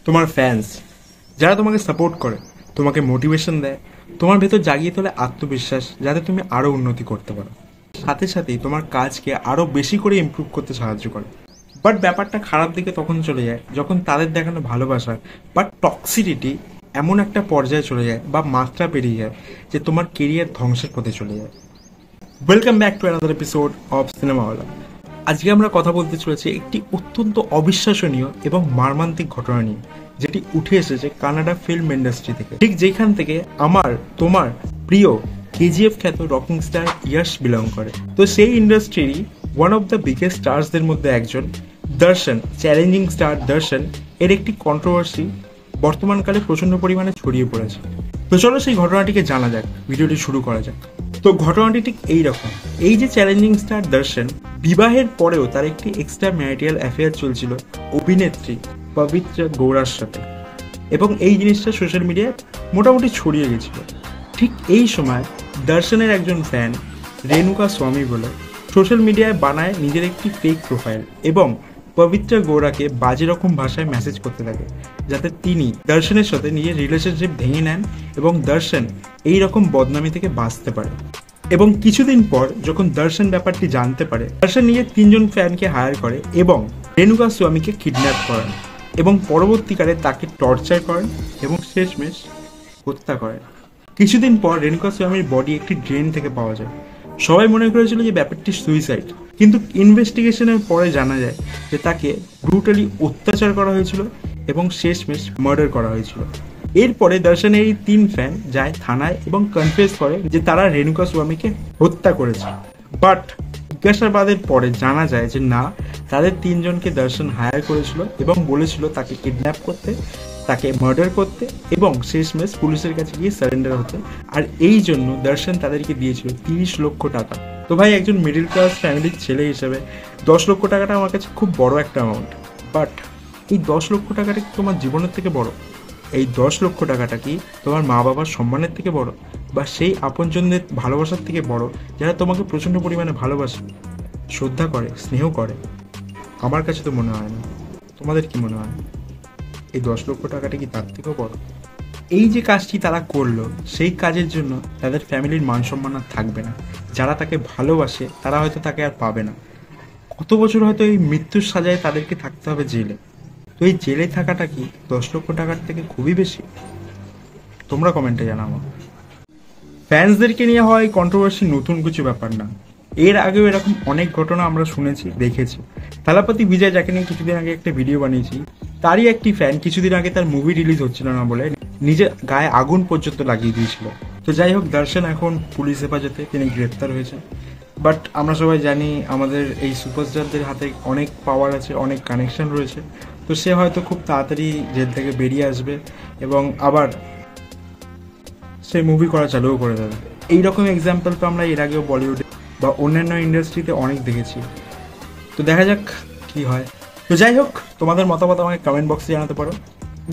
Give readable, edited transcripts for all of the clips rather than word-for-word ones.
তোমার ফ্যান্স যারা তোমাকে সাপোর্ট করে, তোমাকে মোটিভেশন দেয়, তোমার ভেতর জাগিয়ে তোলে আত্মবিশ্বাস, যাতে তুমি আরও উন্নতি করতে পারো, সাথে সাথেই তোমার কাজকে আরও বেশি করে ইমপ্রুভ করতে সাহায্য করে। বাট ব্যাপারটা খারাপ দিকে তখন চলে যায় যখন তাদের দেখানো ভালোবাসা বা টক্সিসিটি এমন একটা পর্যায়ে চলে যায় বা মাত্রা পেরিয়ে যায় যে তোমার কেরিয়ার ধ্বংসের পথে চলে যায়। Welcome back to another episode of Cinemawala. আজকে আমরা কথা বলতে চলেছি একটি অত্যন্ত অবিশ্বাসনীয় এবং মর্মান্তিক ঘটনা নিয়ে, যেটি উঠে এসেছে কানাডা ফিল্ম ইন্ডাস্ট্রি থেকে, ঠিক যেখান থেকে আমার তোমার প্রিয় কেজিএফ খ্যাত রকিং স্টার ইয়াশ বিলং করে। তো সেই ইন্ডাস্ট্রিরই ওয়ান অফ দ্য বিগেস্ট স্টার্সদের মধ্যে একজন দর্শন, চ্যালেঞ্জিং স্টার দর্শন এর একটি কন্ট্রোভার্সি বর্তমানকালে প্রচন্ড পরিমাণে ছড়িয়ে পড়েছে। তো চলো সেই ঘটনাটিকে জানা যাক, ভিডিওটি শুরু করা যাক। তো ঘটনাটি ঠিক এইরকম, এই যে চ্যালেঞ্জিং স্টার দর্শন, বিবাহের পরেও তার একটি এক্সট্রা ম্যারিটাল অ্যাফেয়ার চলছিল অভিনেত্রী পবিত্রা গৌড়ার সাথে, এবং এই জিনিসটা সোশ্যাল মিডিয়ায় মোটামুটি ছড়িয়ে গেছিল। ঠিক এই সময় দর্শনের একজন ফ্যান রেণুকা স্বামী বলে সোশ্যাল মিডিয়ায় বানায় নিজের একটি ফেক প্রোফাইল এবং পবিত্রা গৌড়াকে বাজে রকম ভাষায় মেসেজ করতে থাকে, যাতে তিনি দর্শনের সাথে নিজের রিলেশনশিপ ভেঙে নেন এবং দর্শন এই রকম বদনামি থেকে বাঁচতে পারে। এবং কিছুদিন পর যখন দর্শন ব্যাপারটি জানতে পারে, দর্শন নিজের 3জন ফ্যানকে হায়ার করে এবং রেণুকা স্বামীকে কিডন্যাপ করেন এবং পরবর্তীকালে তাকে টর্চার করেন এবং শেষমেশ হত্যা করেন। কিছুদিন পর রেণুকা স্বামীর বডি একটি ড্রেন থেকে পাওয়া যায়। সবাই মনে করেছিল যে ব্যাপারটি সুইসাইড, কিন্তু ইনভেস্টিগেশনের পরে জানা যায় যে তাকে ব্রুটালি অত্যাচার করা হয়েছিল এবং শেষমেশ মার্ডার করা হয়েছিল। এরপরে দর্শনের এই 3 ফ্যান যায় থানায় এবং কনফেস করে যে তারা রেণুকা স্বামীকে হত্যা করেছে। বাট জিজ্ঞাসাবাদের পরে জানা যায় যে না, তাদের 3জনকে দর্শন হায়ার করেছিল এবং বলেছিল তাকে কিডন্যাপ করতে, তাকে মার্ডার করতে এবং শেষমেশ পুলিশের কাছে গিয়ে সারেন্ডার হতে। আর এই জন্য দর্শন তাদেরকে দিয়েছিল 30 লক্ষ টাকা। তো ভাই, একজন মিডিল ক্লাস ফ্যামিলির ছেলে হিসেবে 10 লক্ষ টাকাটা আমার কাছে খুব বড় একটা অ্যামাউন্ট। বাট এই 10 লক্ষ টাকাটা কি তোমার জীবনের থেকে বড়? এই 10 লক্ষ টাকাটা কি তোমার মা বাবার সম্মানের থেকে বড়, বা সেই আপনজনদের ভালোবাসার থেকে বড়, যারা তোমাকে প্রচণ্ড পরিমাণে ভালোবাসে, শ্রদ্ধা করে, স্নেহ করে? আমার কাছে তো মনে হয় না। তোমাদের কি মনে হয়? এই 10 লক্ষ টাকাটা কি তার থেকেও বড়? এই যে কাজটি তারা করলো, সেই কাজের জন্য তাদের ফ্যামিলির মান সম্মান আর থাকবে না। যারা তাকে ভালোবাসে তারা হয়তো তাকে আর পাবে না। কত বছর হয়তো এই মৃত্যুর সাজায় তাদেরকে থাকতে হবে জেলে। তো এই জেলে থাকাটা কি 10 লক্ষ টাকার থেকে খুবই বেশি? তোমরা কমেন্টে জানাবো। ফ্যান্সদেরকে নিয়ে হয় কন্ট্রোভার্সি নতুন কিছু ব্যাপার না, এর আগেও এরকম অনেক ঘটনা আমরা শুনেছি, দেখেছি। থালাপতি বিজয়, যাকে নিয়ে কিছুদিন আগে একটা ভিডিও বানিয়েছি, তারই একটি ফ্যান কিছুদিন আগে তার মুভি রিলিজ হচ্ছিল না বলে নিজের গায়ে আগুন পর্যন্ত লাগিয়ে দিয়েছিল। তো যাই হোক, দর্শন এখন পুলিশ হেফাজতে, তিনি গ্রেপ্তার হয়েছেন। বাট আমরা সবাই জানি আমাদের এই সুপারস্টারদের হাতে অনেক পাওয়ার আছে, অনেক কানেকশন রয়েছে। তো সে হয়তো খুব তাড়াতাড়ি জেল থেকে বেরিয়ে আসবে এবং আবার সে মুভি করা চালুও করে দেবে। এইরকম এক্সাম্পল তো আমরা এর আগেও বলিউডে বা অন্যান্য ইন্ডাস্ট্রিতে অনেক দেখেছি। তো দেখা যাক কি হয়। তো যাই হোক, তোমাদের মতামত আমাকে কমেন্ট বক্সে জানাতে পারো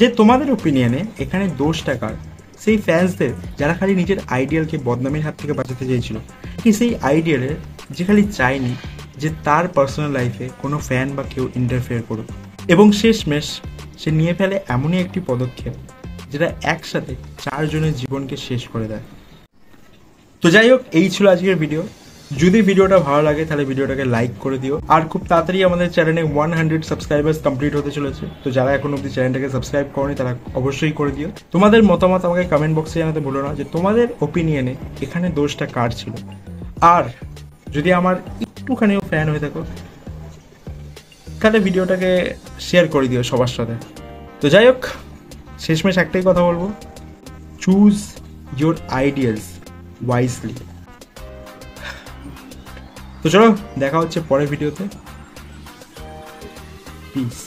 যে তোমাদের ওপিনিয়নে এখানে দোষটা কার? সেই ফ্যান্সদের যারা খালি নিজের আইডিয়ালকে বদনামের হাত থেকে বাঁচাতে চেয়েছিল, কি সেই আইডিয়ালের যে খালি চায়নি যে তার পার্সোনাল লাইফে কোনো ফ্যান বা কেউ ইন্টারফেয়ার করুক, এবং শেষমেশ সে নিয়ে ফেলে এমনই একটি পদক্ষেপ যেটা একসাথে 4 জনের জীবনকে শেষ করে দেয়? তো যাই হোক, এই ছিল আজকের ভিডিও। যদি ভিডিওটা ভালো লাগে তাহলে ভিডিওটাকে লাইক করে দিও। আর খুব তাড়াতাড়ি আমাদের চ্যানেলে 100 সাবস্ক্রাইবার্স কমপ্লিট হতে চলেছে। তো যারা এখন অব্দি চ্যানেলটাকে সাবস্ক্রাইব করনি তারা অবশ্যই করে দিও। তোমাদের মতামত আমাকে কমেন্ট বক্সে জানাতে ভুলো না যে তোমাদের ওপিনিয়নে এখানে দোষটা কার ছিল। আর যদি আমার একটুখানিও ফ্যান হয়ে থাকো তাহলে ভিডিওটাকে শেয়ার করে দিও সবার সাথে। তো যাই হোক, শেষমেশ একটাই কথা বলবো, চুজ ইউর আইডিয়ালস ওয়াইজলি। তো চলো, দেখা হচ্ছে পরের ভিডিওতে। পিস।